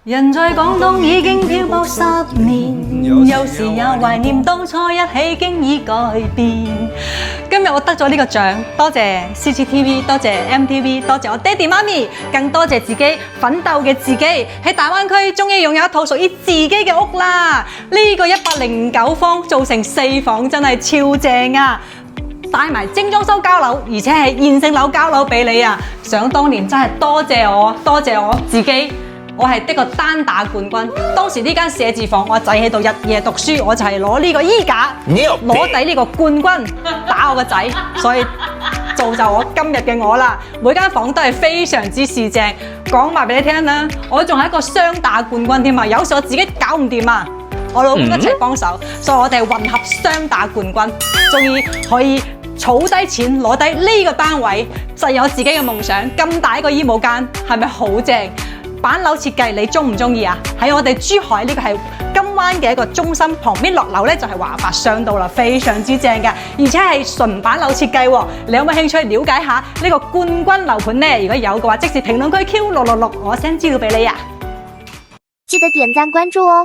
人在廣東已經漂泊10年，有時也懷念當初一起經已改變。今日我得咗呢個獎，多謝 CCTV， 多謝 MTV， 多謝我爹哋媽咪，更多謝自己奮鬥嘅自己喺大灣區終於擁有一套屬於自己嘅屋啦！呢個109方做成4房真係超正啊！帶埋精裝修交樓，而且係現成樓交樓俾你啊！想當年真係多謝我自己。我係的個單打冠軍，當時呢間寫字房，我仔喺度日夜讀書，我就係攞呢個衣架，攞底呢個冠軍打我個仔，所以造就我今日嘅我啦。每間房都係非常之市正，講埋俾你聽啦，我仲係一個雙打冠軍添啊！有時我自己搞唔掂啊，我老公一齊幫手，所以我哋係混合雙打冠軍，終於可以儲低錢攞低呢個單位，實有自己嘅夢想。咁大一個衣帽間，係咪好正？板樓設計你中唔中意啊？喺我哋珠海呢個係金灣嘅一個中心旁邊落樓咧就係華發商道啦，非常之正嘅，而且係純板樓設計喎。你有冇興趣了解下呢個冠軍樓盤呢？如果有嘅話，即時評論區 Q666，我 send 資料俾你啊！記得點讚關注哦。